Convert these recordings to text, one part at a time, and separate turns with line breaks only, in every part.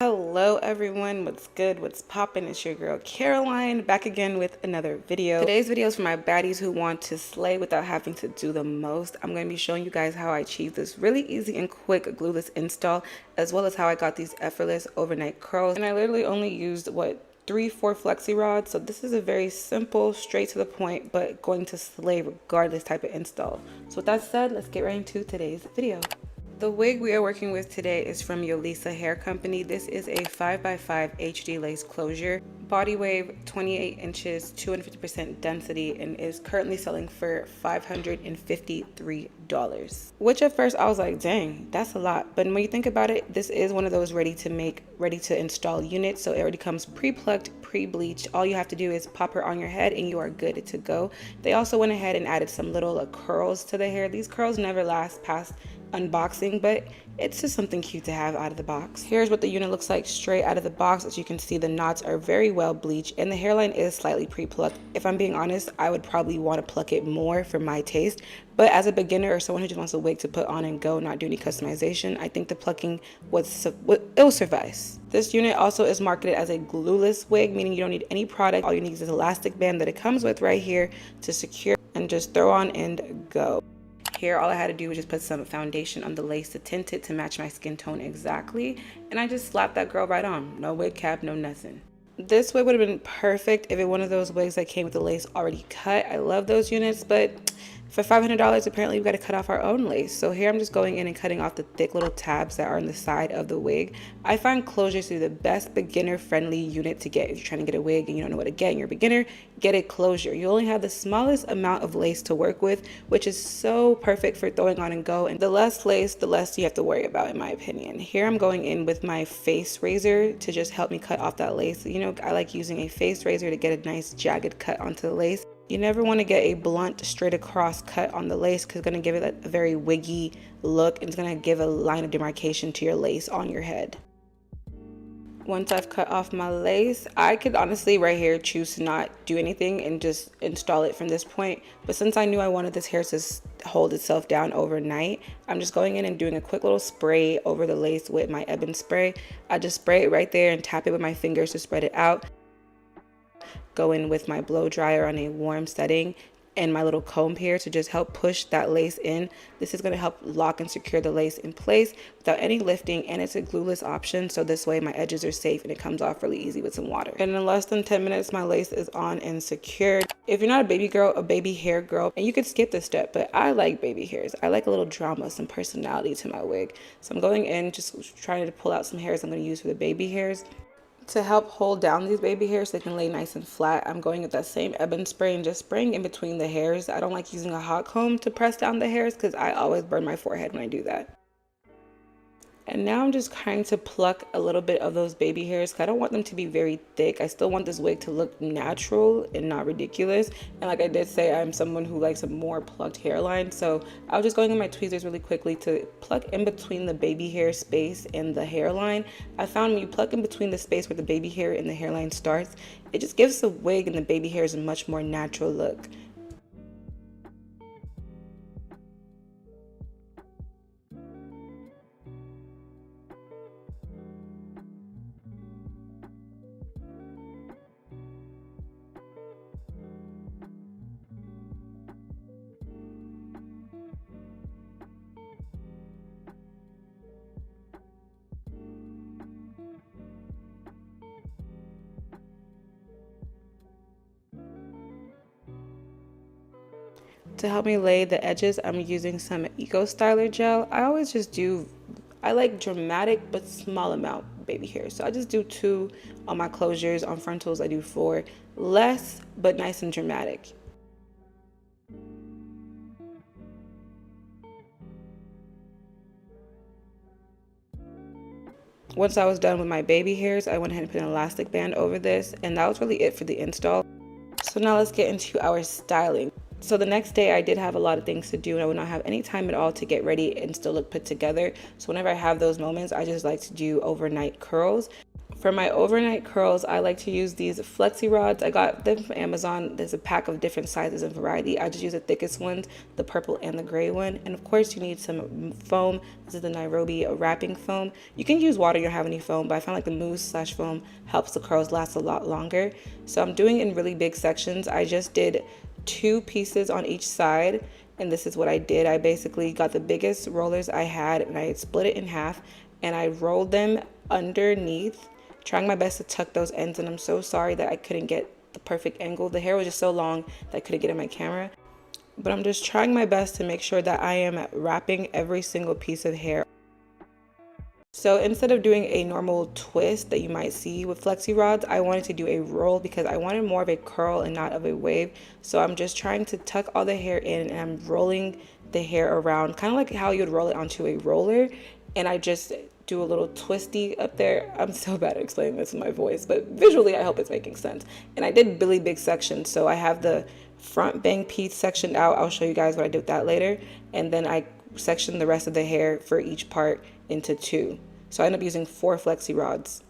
Hello everyone, what's good, what's poppin'? It's your girl Caroline back again with another video. Today's video is for my baddies who want to slay without having to do the most. I'm going to be showing you guys how I achieved this really easy and quick glueless install, as well as how I got these effortless overnight curls. And I literally only used 3-4 flexi rods, so this is a very simple, straight to the point, but going to slay regardless type of install. So with that said, let's get right into today's video. The wig we are working with today is from Yolissa Hair Company. This is a 5x5 HD lace closure, body wave, 28 inches, 250% density, and is currently selling for $553. Which at first I was like, dang, that's a lot. But when you think about it, this is one of those ready to install units. So it already comes pre-plucked, pre-bleached. All you have to do is pop her on your head and you are good to go. They also went ahead and added some little curls to the hair. These curls never last past unboxing, but it's just something cute to have out of the box. Here's what the unit looks like straight out of the box. As you can see, the knots are very well bleached and the hairline is slightly pre-plucked. If I'm being honest, I would probably want to pluck it more for my taste, but as a beginner or someone who just wants a wig to put on and go, not do any customization, I think the plucking will suffice. This unit also is marketed as a glueless wig, meaning you don't need any product. All you need is this elastic band that it comes with right here to secure and just throw on and go. Here, all I had to do was just put some foundation on the lace to tint it to match my skin tone exactly. And I just slapped that girl right on. No wig cap, no nothing. This wig would have been perfect if it one of those wigs that came with the lace already cut. I love those units, but for $500, apparently we've got to cut off our own lace. So here I'm just going in and cutting off the thick little tabs that are on the side of the wig. I find closures to be the best beginner-friendly unit to get. If you're trying to get a wig and you don't know what to get and you're a beginner, get a closure. You only have the smallest amount of lace to work with, which is so perfect for throwing on and go. And the less lace, the less you have to worry about, in my opinion. Here I'm going in with my face razor to just help me cut off that lace. You know, I like using a face razor to get a nice jagged cut onto the lace. You never want to get a blunt straight across cut on the lace because it's going to give it a very wiggy look and it's going to give a line of demarcation to your lace on your head. Once I've cut off my lace, I could honestly right here choose to not do anything and just install it from this point. But since I knew I wanted this hair to hold itself down overnight, I'm just going in and doing a quick little spray over the lace with my Ebin spray. I just spray it right there and tap it with my fingers to spread it out. Go in with my blow dryer on a warm setting and my little comb here to just help push that lace in. This is going to help lock and secure the lace in place without any lifting, and it's a glueless option, so this way my edges are safe and it comes off really easy with some water. And in less than 10 minutes my lace is on and secured. If you're not a baby girl, a baby hair girl, and you could skip this step, but I like baby hairs. I like a little drama, some personality to my wig. So I'm going in just trying to pull out some hairs I'm going to use for the baby hairs. To help hold down these baby hairs so they can lay nice and flat, I'm going with that same Ebin spray and just spraying in between the hairs. I don't like using a hot comb to press down the hairs because I always burn my forehead when I do that. And now I'm just trying to pluck a little bit of those baby hairs because I don't want them to be very thick. I still want this wig to look natural and not ridiculous. And like I did say, I'm someone who likes a more plucked hairline. So I was just going in my tweezers really quickly to pluck in between the baby hair space and the hairline. I found when you pluck in between the space where the baby hair and the hairline starts, it just gives the wig and the baby hairs a much more natural look. To help me lay the edges, I'm using some Eco Styler gel. I like dramatic but small amount baby hair. So I just do 2 on my closures. On frontals, I do 4. Less, but nice and dramatic. Once I was done with my baby hairs, I went ahead and put an elastic band over this, and that was really it for the install. So now let's get into our styling. So the next day I did have a lot of things to do and I would not have any time at all to get ready and still look put together. So whenever I have those moments, I just like to do overnight curls. For my overnight curls, I like to use these FLEXI rods. I got them from Amazon. There's a pack of different sizes and variety. I just use the thickest ones, the purple and the gray one. And of course, you need some foam. This is the Nairobi wrapping foam. You can use water, you don't have any foam, but I found like the mousse/foam helps the curls last a lot longer. So I'm doing it in really big sections. I just did 2 pieces on each side. And this is what I did. I basically got the biggest rollers I had and I split it in half and I rolled them underneath, trying my best to tuck those ends. And I'm so sorry that I couldn't get the perfect angle. The hair was just so long that I couldn't get in my camera. But I'm just trying my best to make sure that I am wrapping every single piece of hair. So instead of doing a normal twist that you might see with FLEXI rods, I wanted to do a roll because I wanted more of a curl and not of a wave. So I'm just trying to tuck all the hair in and I'm rolling the hair around, kind of like how you would roll it onto a roller. And I just do a little twisty up there. I'm so bad at explaining this in my voice, but visually I hope it's making sense. And I did really big sections. So I have the front bang piece sectioned out. I'll show you guys what I did with that later. And then I sectioned the rest of the hair for each part into 2. So I ended up using 4 FLEXI rods.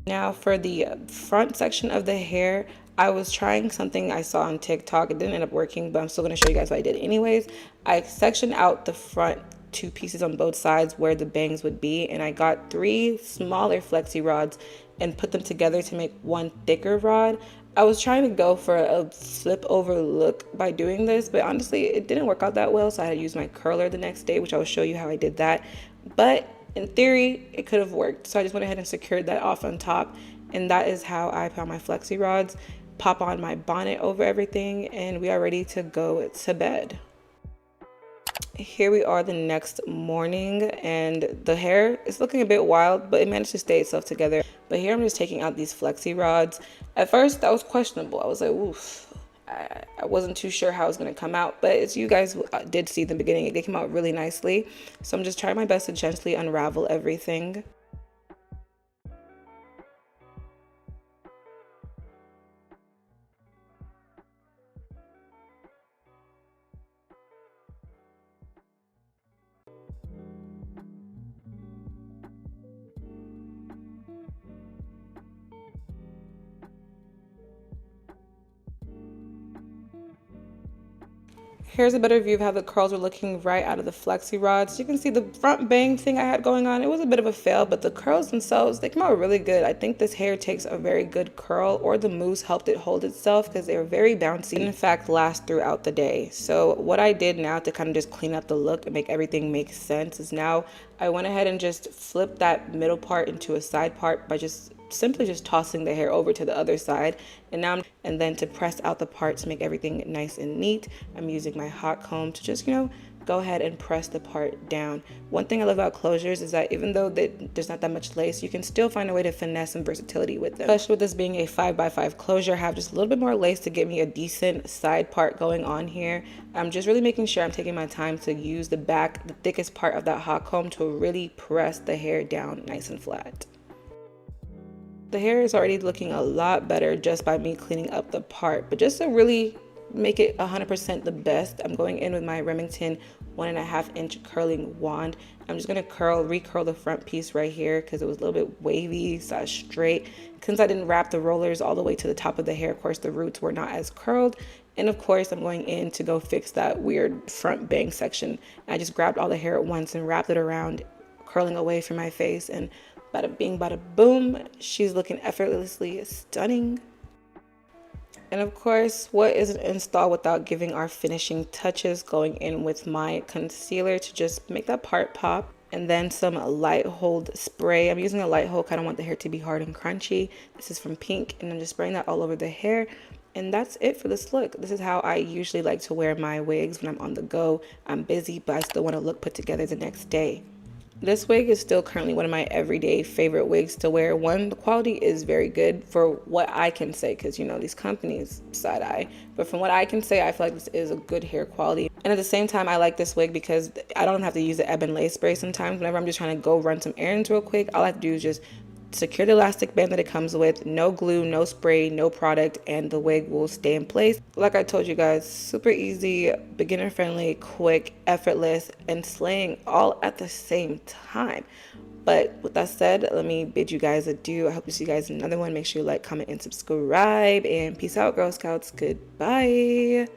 Now for the front section of the hair, I was trying something I saw on TikTok. It didn't end up working, but I'm still going to show you guys what I did anyways. I sectioned out the front 2 pieces on both sides where the bangs would be, and I got 3 smaller FLEXI rods and put them together to make one thicker rod. I was trying to go for a flip over look by doing this, but honestly it didn't work out that well, so I had to use my curler the next day, which I will show you how I did that. But in theory it could have worked, so I just went ahead and secured that off on top, and that is how I found my FLEXI rods. Pop on my bonnet over everything and we are ready to go to bed. Here we are the next morning and the hair is looking a bit wild, but it managed to stay itself together. But here I'm just taking out these FLEXI rods. At first that was questionable. I was like, oof, I wasn't too sure how it was going to come out, but as you guys did see in the beginning, they came out really nicely. So I'm just trying my best to gently unravel everything. Here's a better view of how the curls are looking right out of the FLEXI rods. You can see the front bang thing I had going on. It was a bit of a fail, but the curls themselves, they came out really good. I think this hair takes a very good curl, or the mousse helped it hold itself because they were very bouncy and in fact last throughout the day. So what I did now to kind of just clean up the look and make everything make sense is now I went ahead and just flipped that middle part into a side part by simply just tossing the hair over to the other side. And then to press out the part to make everything nice and neat, I'm using my hot comb to just, go ahead and press the part down. One thing I love about closures is that even though there's not that much lace, you can still find a way to finesse some versatility with them. Especially with this being a 5x5 closure, I have just a little bit more lace to get me a decent side part going on here. I'm just really making sure I'm taking my time to use the thickest part of that hot comb to really press the hair down nice and flat. The hair is already looking a lot better just by me cleaning up the part, but just to really make it 100% the best, I'm going in with my Remington 1.5 inch curling wand. I'm just gonna recurl the front piece right here because it was a little bit wavy / straight. Since I didn't wrap the rollers all the way to the top of the hair, of course the roots were not as curled. And of course I'm going in to go fix that weird front bang section. I just grabbed all the hair at once and wrapped it around, curling away from my face, and bada bing, bada boom, she's looking effortlessly stunning. And of course, what is an install without giving our finishing touches? Going in with my concealer to just make that part pop, and then some light hold spray. I'm using a light hold, kind of want the hair to be hard and crunchy. This is from Pink, and I'm just spraying that all over the hair. And that's it for this look. This is how I usually like to wear my wigs when I'm on the go. I'm busy, but I still want to look put together the next day. This wig is still currently one of my everyday favorite wigs to wear. One, the quality is very good for what I can say, because these companies side eye. But from what I can say, I feel like this is a good hair quality. And at the same time, I like this wig because I don't have to use the ebon lace spray sometimes. Whenever I'm just trying to go run some errands real quick, all I have to do is just secure the elastic band that it comes with, no glue, no spray, no product, and the wig will stay in place. Like I told you guys, super easy, beginner friendly, quick, effortless, and slaying all at the same time. But with that said, let me bid you guys adieu. I hope to see you guys in another one. Make sure you like, comment, and subscribe. And peace out, Girl Scouts. Goodbye.